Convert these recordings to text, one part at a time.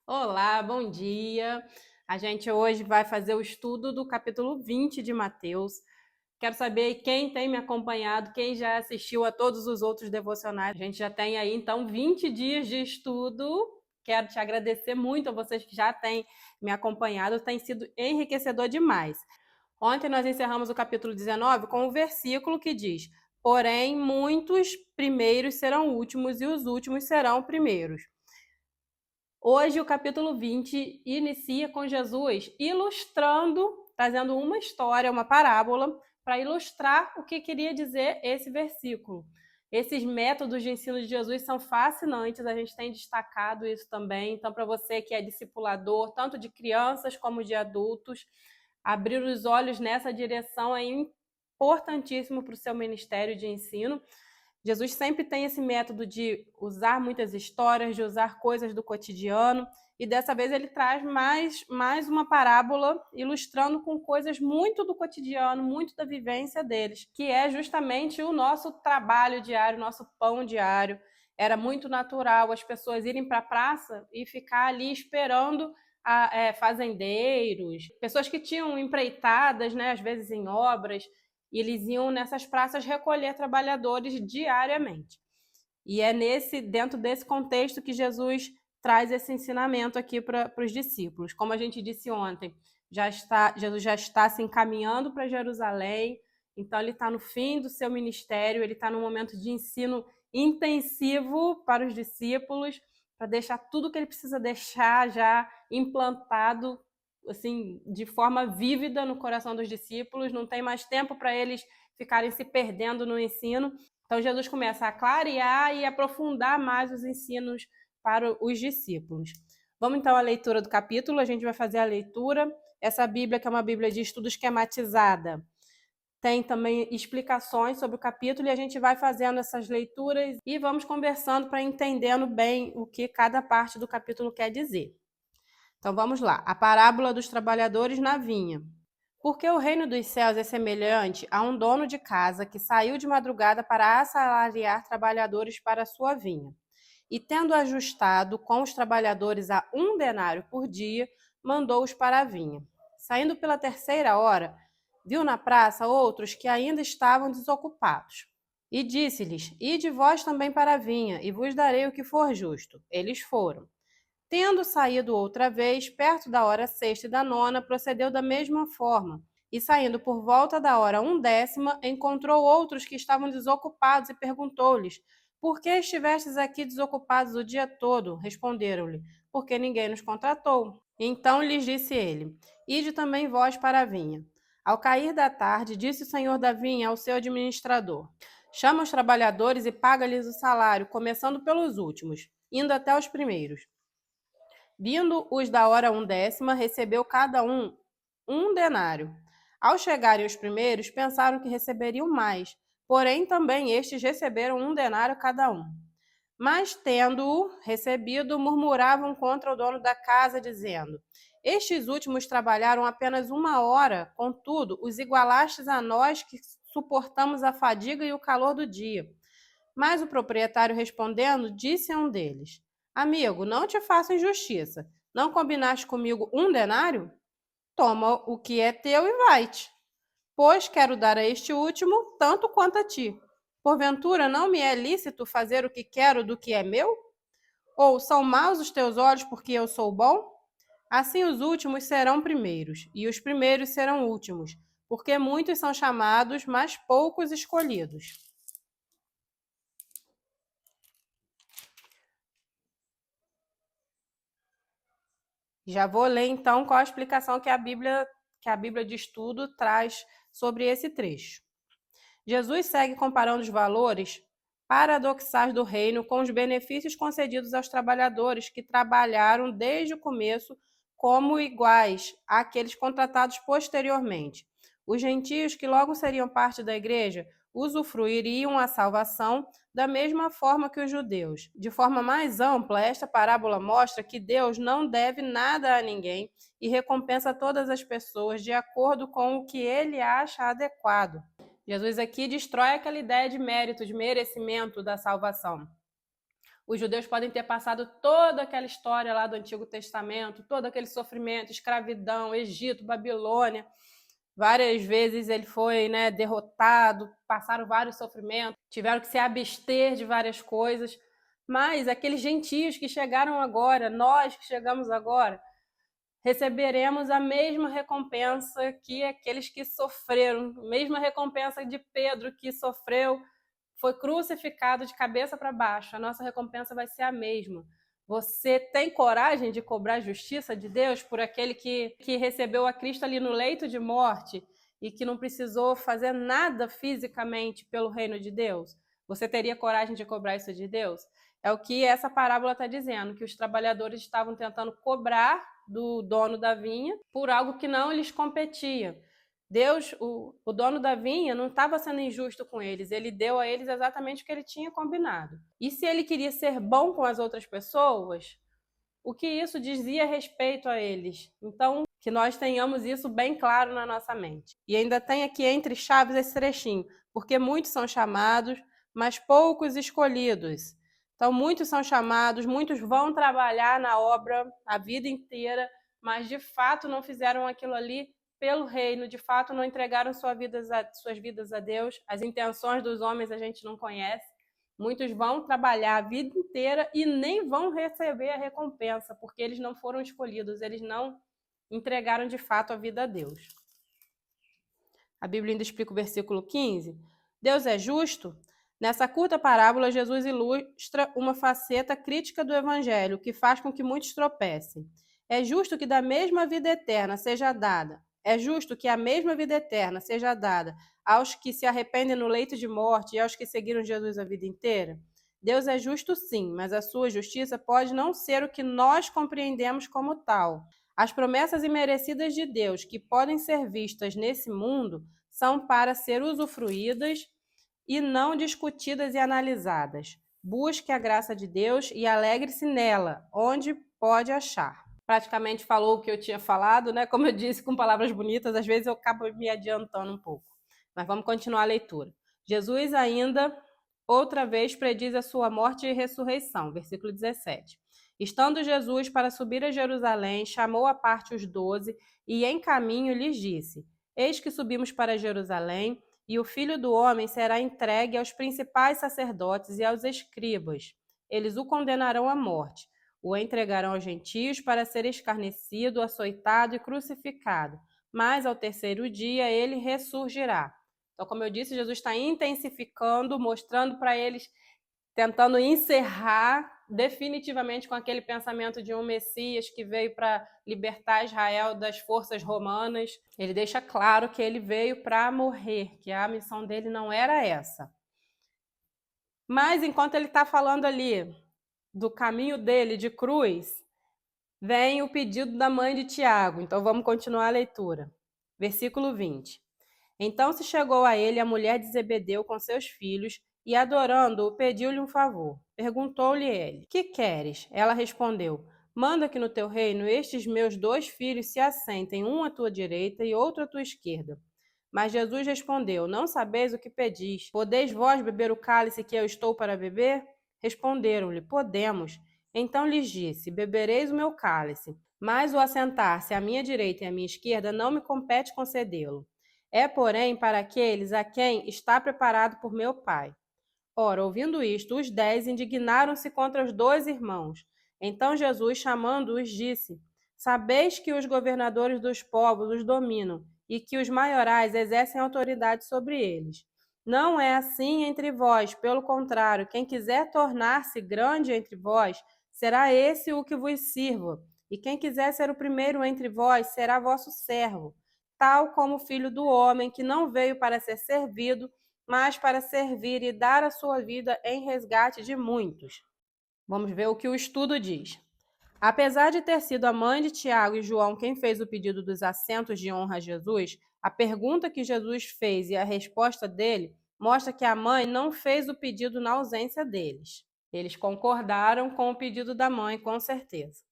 Olá, bom dia. A gente hoje vai fazer o estudo do capítulo 20 de Mateus. Quero saber quem tem me acompanhado, quem já assistiu a todos os outros devocionais. A gente já tem aí, então, 20 dias de estudo. Quero te agradecer muito a vocês que já têm me acompanhado, tem sido enriquecedor demais. Ontem nós encerramos o capítulo 19 com o versículo que diz: Porém, muitos primeiros serão últimos e os últimos serão primeiros. Hoje o capítulo 20 inicia com Jesus ilustrando, trazendo uma história, uma parábola, para ilustrar o que queria dizer esse versículo. Esses métodos de ensino de Jesus são fascinantes, a gente tem destacado isso também. Então, para você que é discipulador, tanto de crianças como de adultos, abrir os olhos nessa direção é importantíssimo para o seu ministério de ensino. Jesus sempre tem esse método de usar muitas histórias, de usar coisas do cotidiano, e dessa vez ele traz mais uma parábola ilustrando com coisas muito do cotidiano, muito da vivência deles, que é justamente o nosso trabalho diário, nosso pão diário. Era muito natural as pessoas irem para a praça e ficar ali esperando fazendeiros, pessoas que tinham empreitadas, né, às vezes em obras, e eles iam nessas praças recolher trabalhadores diariamente. E é dentro desse contexto que Jesus traz esse ensinamento aqui para os discípulos. Como a gente disse ontem, Jesus já está se encaminhando para Jerusalém, então ele está no fim do seu ministério, ele está num momento de ensino intensivo para os discípulos, para deixar tudo que ele precisa deixar já implantado assim, de forma vívida no coração dos discípulos, não tem mais tempo para eles ficarem se perdendo no ensino. Então, Jesus começa a clarear e aprofundar mais os ensinos para os discípulos. Vamos então à leitura do capítulo, a gente vai fazer a leitura. Essa Bíblia, que é uma Bíblia de estudo esquematizada, tem também explicações sobre o capítulo e a gente vai fazendo essas leituras e vamos conversando para entendendo bem o que cada parte do capítulo quer dizer. Então vamos lá. A parábola dos trabalhadores na vinha. Porque o reino dos céus é semelhante a um dono de casa que saiu de madrugada para assalariar trabalhadores para a sua vinha. E tendo ajustado com os trabalhadores a 1 denário por dia, mandou-os para a vinha. Saindo pela 3ª hora, viu na praça outros que ainda estavam desocupados. E disse-lhes: Ide vós também para a vinha, e vos darei o que for justo. Eles foram. Tendo saído outra vez, perto da hora 6ª e da 9ª, procedeu da mesma forma. E saindo por volta da hora 1ª, encontrou outros que estavam desocupados e perguntou-lhes: Por que estivestes aqui desocupados o dia todo? Responderam-lhe: Porque ninguém nos contratou. Então lhes disse ele: Ide também vós para a vinha. Ao cair da tarde, disse o senhor da vinha ao seu administrador: Chama os trabalhadores e paga-lhes o salário, começando pelos últimos, indo até os primeiros. Vindo os da hora 1ª, recebeu cada um 1 denário. Ao chegarem os primeiros, pensaram que receberiam mais, porém também estes receberam 1 denário cada um. Mas, tendo-o recebido, murmuravam contra o dono da casa, dizendo: Estes últimos trabalharam apenas 1 hora, contudo, os igualastes a nós que suportamos a fadiga e o calor do dia. Mas o proprietário, respondendo, disse a um deles: Amigo, não te faço injustiça. Não combinaste comigo 1 denário? Toma o que é teu e vai-te. Pois quero dar a este último tanto quanto a ti. Porventura não me é lícito fazer o que quero do que é meu? Ou são maus os teus olhos porque eu sou bom? Assim os últimos serão primeiros, e os primeiros serão últimos, porque muitos são chamados, mas poucos escolhidos. Já vou ler então qual a explicação que a Bíblia de Estudo traz sobre esse trecho. Jesus segue comparando os valores paradoxais do reino com os benefícios concedidos aos trabalhadores que trabalharam desde o começo como iguais àqueles contratados posteriormente. Os gentios, que logo seriam parte da igreja, usufruiriam a salvação da mesma forma que os judeus. De forma mais ampla, esta parábola mostra que Deus não deve nada a ninguém e recompensa todas as pessoas de acordo com o que ele acha adequado. Jesus aqui destrói aquela ideia de mérito, de merecimento da salvação. Os judeus podem ter passado toda aquela história lá do Antigo Testamento, todo aquele sofrimento, escravidão, Egito, Babilônia. Várias vezes ele foi, derrotado, passaram vários sofrimentos, tiveram que se abster de várias coisas. Mas aqueles gentios que chegaram agora, nós que chegamos agora, receberemos a mesma recompensa que aqueles que sofreram, a mesma recompensa de Pedro, que sofreu, foi crucificado de cabeça para baixo. A nossa recompensa vai ser a mesma. Você tem coragem de cobrar a justiça de Deus por aquele que recebeu a Cristo ali no leito de morte e que não precisou fazer nada fisicamente pelo reino de Deus? Você teria coragem de cobrar isso de Deus? É o que essa parábola está dizendo, que os trabalhadores estavam tentando cobrar do dono da vinha por algo que não lhes competia. Deus, o dono da vinha, não estava sendo injusto com eles, ele deu a eles exatamente o que ele tinha combinado. E se ele queria ser bom com as outras pessoas, o que isso dizia respeito a eles? Então, que nós tenhamos isso bem claro na nossa mente. E ainda tem aqui entre chaves esse trechinho, porque muitos são chamados, mas poucos escolhidos. Então, muitos são chamados, muitos vão trabalhar na obra a vida inteira, mas de fato não fizeram aquilo ali pelo reino, de fato não entregaram suas vidas a Deus. As intenções dos homens a gente não conhece. Muitos vão trabalhar a vida inteira e nem vão receber a recompensa, porque eles não foram escolhidos, eles não entregaram de fato a vida a Deus. A Bíblia ainda explica o versículo 15. Deus é justo? Nessa curta parábola, Jesus ilustra uma faceta crítica do Evangelho, que faz com que muitos tropecem. É justo que da mesma vida eterna seja dada. É justo que a mesma vida eterna seja dada aos que se arrependem no leito de morte e aos que seguiram Jesus a vida inteira? Deus é justo sim, mas a sua justiça pode não ser o que nós compreendemos como tal. As promessas imerecidas de Deus que podem ser vistas nesse mundo são para ser usufruídas e não discutidas e analisadas. Busque a graça de Deus e alegre-se nela, onde pode achar. Praticamente falou o que eu tinha falado, né? Como eu disse, com palavras bonitas, às vezes eu acabo me adiantando um pouco. Mas vamos continuar a leitura. Jesus ainda, outra vez, prediz a sua morte e ressurreição. Versículo 17. Estando Jesus para subir a Jerusalém, chamou à parte os 12 e em caminho lhes disse: Eis que subimos para Jerusalém, e o Filho do Homem será entregue aos principais sacerdotes e aos escribas. Eles o condenarão à morte, o entregarão aos gentios para ser escarnecido, açoitado e crucificado. Mas ao terceiro dia ele ressurgirá. Então, como eu disse, Jesus está intensificando, mostrando para eles, tentando encerrar definitivamente com aquele pensamento de um Messias que veio para libertar Israel das forças romanas. Ele deixa claro que ele veio para morrer, que a missão dele não era essa. Mas enquanto ele está falando ali do caminho dele de cruz, vem o pedido da mãe de Tiago. Então vamos continuar a leitura. Versículo 20. Então se chegou a ele a mulher de Zebedeu com seus filhos e, adorando-o, pediu-lhe um favor. Perguntou-lhe ele: Que queres? Ela respondeu: Manda que no teu reino estes meus 2 filhos se assentem, um à tua direita e outro à tua esquerda. Mas Jesus respondeu: Não sabeis o que pedis. Podeis vós beber o cálice que eu estou para beber? Responderam-lhe: Podemos. Então lhes disse: Bebereis o meu cálice, mas o assentar-se à minha direita e à minha esquerda não me compete concedê-lo. É, porém, para aqueles a quem está preparado por meu Pai. Ora, ouvindo isto, os 10 indignaram-se contra os 2 irmãos. Então Jesus, chamando-os, disse: Sabeis que os governadores dos povos os dominam e que os maiorais exercem autoridade sobre eles. Não é assim entre vós, pelo contrário, quem quiser tornar-se grande entre vós, será esse o que vos sirva. E quem quiser ser o primeiro entre vós, será vosso servo, tal como o Filho do Homem, que não veio para ser servido, mas para servir e dar a sua vida em resgate de muitos. Vamos ver o que o estudo diz. Apesar de ter sido a mãe de Tiago e João quem fez o pedido dos assentos de honra a Jesus, a pergunta que Jesus fez e a resposta dele mostra que a mãe não fez o pedido na ausência deles. Eles concordaram com o pedido da mãe, com certeza.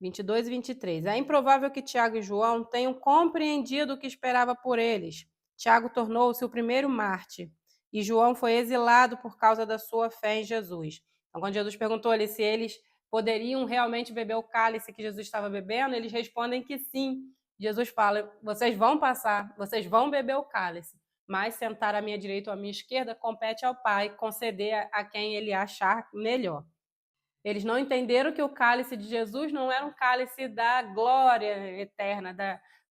22 e 23. É improvável que Tiago e João tenham compreendido o que esperava por eles. Tiago tornou-se o primeiro mártir e João foi exilado por causa da sua fé em Jesus. Então, quando Jesus perguntou-lhe se eles poderiam realmente beber o cálice que Jesus estava bebendo, eles respondem que sim. Jesus fala: vocês vão passar, vocês vão beber o cálice, mas sentar à minha direita ou à minha esquerda compete ao Pai conceder a quem ele achar melhor. Eles não entenderam que o cálice de Jesus não era um cálice da glória eterna,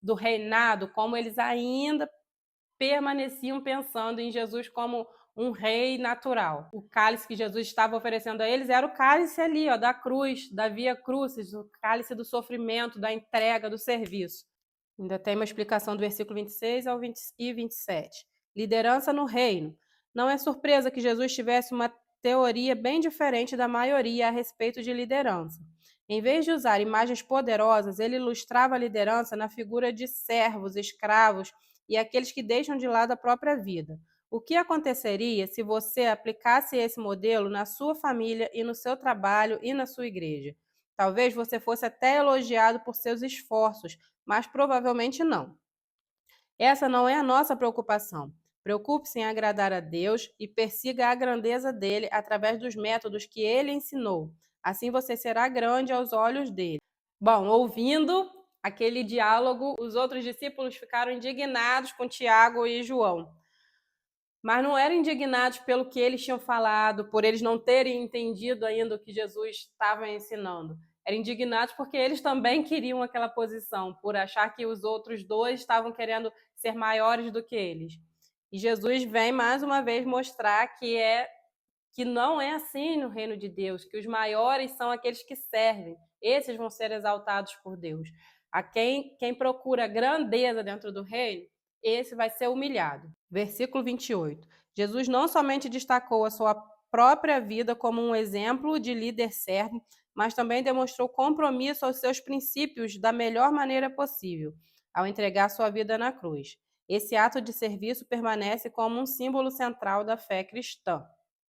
do reinado, como eles ainda permaneciam pensando em Jesus como um rei natural. O cálice que Jesus estava oferecendo a eles era o cálice ali, da cruz, da via crucis, o cálice do sofrimento, da entrega, do serviço. Ainda tem uma explicação do versículo 26 ao 27. Liderança no reino. Não é surpresa que Jesus tivesse uma teoria bem diferente da maioria a respeito de liderança. Em vez de usar imagens poderosas, ele ilustrava a liderança na figura de servos, escravos e aqueles que deixam de lado a própria vida. O que aconteceria se você aplicasse esse modelo na sua família e no seu trabalho e na sua igreja? Talvez você fosse até elogiado por seus esforços, mas provavelmente não. Essa não é a nossa preocupação. Preocupe-se em agradar a Deus e persiga a grandeza dele através dos métodos que ele ensinou. Assim você será grande aos olhos dele. Bom, ouvindo aquele diálogo, os outros discípulos ficaram indignados com Tiago e João. Mas não eram indignados pelo que eles tinham falado, por eles não terem entendido ainda o que Jesus estava ensinando. Eram indignados porque eles também queriam aquela posição, por achar que os outros dois estavam querendo ser maiores do que eles. E Jesus vem mais uma vez mostrar que não é assim no reino de Deus, que os maiores são aqueles que servem. Esses vão ser exaltados por Deus. A quem procura grandeza dentro do reino, esse vai ser humilhado. Versículo 28. Jesus não somente destacou a sua própria vida como um exemplo de líder servo, mas também demonstrou compromisso aos seus princípios da melhor maneira possível, ao entregar sua vida na cruz. Esse ato de serviço permanece como um símbolo central da fé cristã,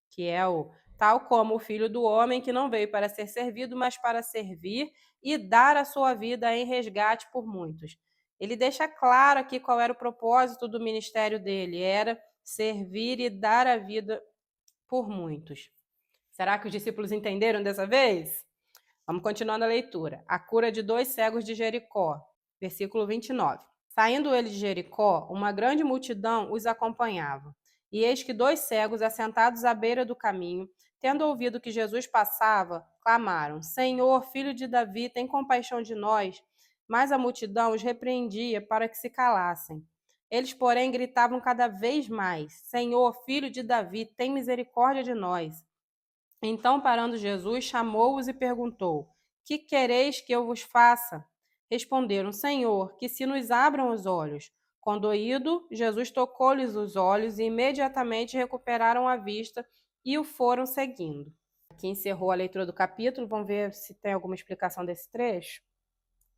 que é o tal como o Filho do Homem, que não veio para ser servido, mas para servir e dar a sua vida em resgate por muitos. Ele deixa claro aqui qual era o propósito do ministério dele, era servir e dar a vida por muitos. Será que os discípulos entenderam dessa vez? Vamos continuando a leitura. A cura de 2 cegos de Jericó, versículo 29. Saindo eles de Jericó, uma grande multidão os acompanhava. E eis que 2 cegos, assentados à beira do caminho, tendo ouvido que Jesus passava, clamaram: Senhor, filho de Davi, tem compaixão de nós. Mas a multidão os repreendia para que se calassem. Eles, porém, gritavam cada vez mais: Senhor, filho de Davi, tem misericórdia de nós. Então, parando Jesus, chamou-os e perguntou: Que quereis que eu vos faça? Responderam: Senhor, que se nos abram os olhos. Condoído, Jesus tocou-lhes os olhos e imediatamente recuperaram a vista e o foram seguindo. Aqui encerrou a leitura do capítulo. Vamos ver se tem alguma explicação desse trecho.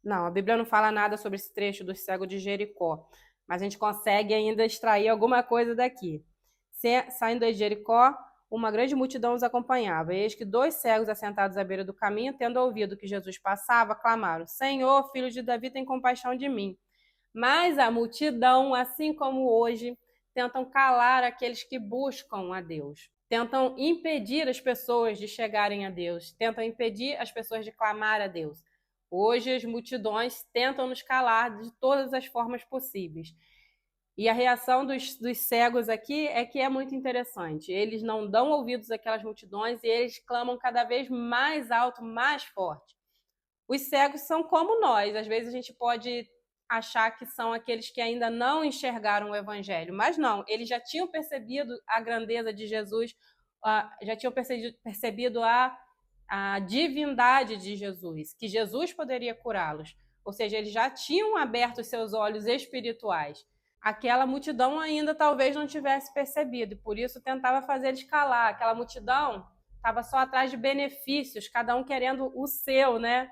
Não, a Bíblia não fala nada sobre esse trecho do cego de Jericó, mas a gente consegue ainda extrair alguma coisa daqui. Saindo de Jericó, uma grande multidão os acompanhava. E eis que 2 cegos assentados à beira do caminho, tendo ouvido que Jesus passava, clamaram: Senhor, filho de Davi, tem compaixão de mim. Mas a multidão, assim como hoje, tentam calar aqueles que buscam a Deus. Tentam impedir as pessoas de chegarem a Deus. Tentam impedir as pessoas de clamar a Deus. Hoje as multidões tentam nos calar de todas as formas possíveis. E a reação dos cegos aqui é que é muito interessante. Eles não dão ouvidos àquelas multidões e eles clamam cada vez mais alto, mais forte. Os cegos são como nós. Às vezes a gente pode achar que são aqueles que ainda não enxergaram o evangelho, mas não, eles já tinham percebido a grandeza de Jesus, já tinham percebido a divindade de Jesus, que Jesus poderia curá-los. Ou seja, eles já tinham aberto os seus olhos espirituais. Aquela multidão ainda talvez não tivesse percebido, e por isso tentava fazer eles calar. Aquela multidão estava só atrás de benefícios, cada um querendo o seu, né?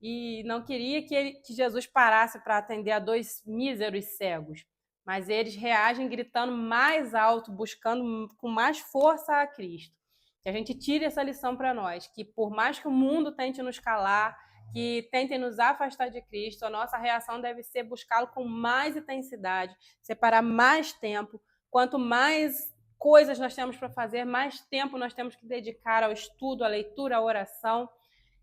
E não queria que Jesus parasse para atender a 2 míseros cegos. Mas eles reagem gritando mais alto, buscando com mais força a Cristo. Que a gente tire essa lição para nós, que por mais que o mundo tente nos calar, que tentem nos afastar de Cristo, a nossa reação deve ser buscá-lo com mais intensidade, separar mais tempo. Quanto mais coisas nós temos para fazer, mais tempo nós temos que dedicar ao estudo, à leitura, à oração.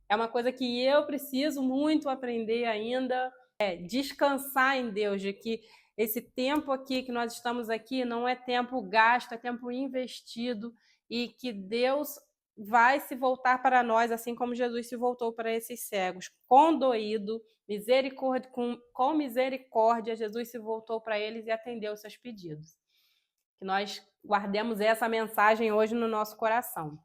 É uma coisa que eu preciso muito aprender ainda, descansar em Deus, de que esse tempo aqui que nós estamos aqui não é tempo gasto, é tempo investido, e que Deus vai se voltar para nós, assim como Jesus se voltou para esses cegos, condoído, com misericórdia, Jesus se voltou para eles e atendeu os seus pedidos. Que nós guardemos essa mensagem hoje no nosso coração.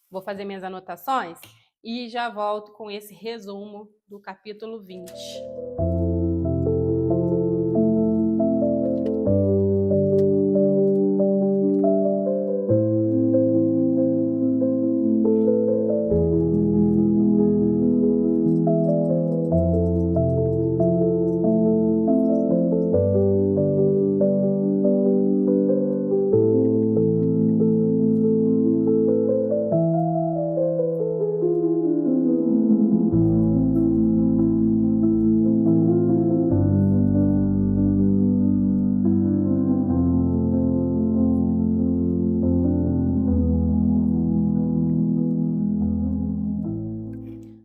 Vou fazer minhas anotações e já volto com esse resumo do capítulo 20.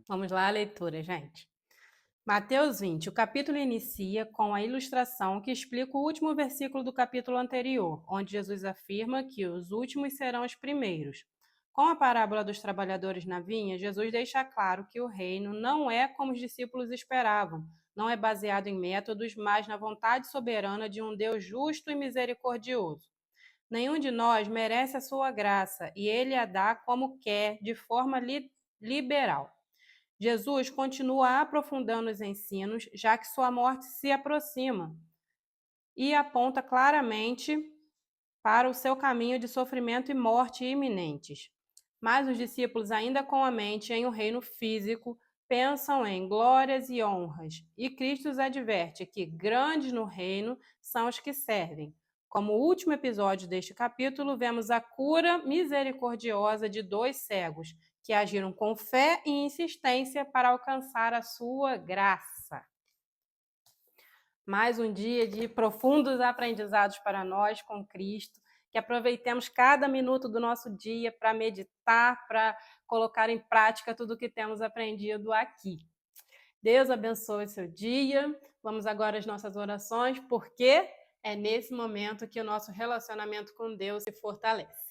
Vamos lá a leitura, gente. Mateus 20. O capítulo inicia com a ilustração que explica o último versículo do capítulo anterior, onde Jesus afirma que os últimos serão os primeiros. Com a parábola dos trabalhadores na vinha, Jesus deixa claro que o reino não é como os discípulos esperavam, não é baseado em métodos, mas na vontade soberana de um Deus justo e misericordioso. Nenhum de nós merece a sua graça, e ele a dá como quer, de forma liberal. Jesus continua aprofundando os ensinos, já que sua morte se aproxima, e aponta claramente para o seu caminho de sofrimento e morte iminentes. Mas os discípulos, ainda com a mente em um reino físico, pensam em glórias e honras, e Cristo os adverte que grandes no reino são os que servem. Como último episódio deste capítulo, vemos a cura misericordiosa de 2 cegos, que agiram com fé e insistência para alcançar a sua graça. Mais um dia de profundos aprendizados para nós com Cristo, que aproveitemos cada minuto do nosso dia para meditar, para colocar em prática tudo o que temos aprendido aqui. Deus abençoe o seu dia. Vamos agora às nossas orações, porque é nesse momento que o nosso relacionamento com Deus se fortalece.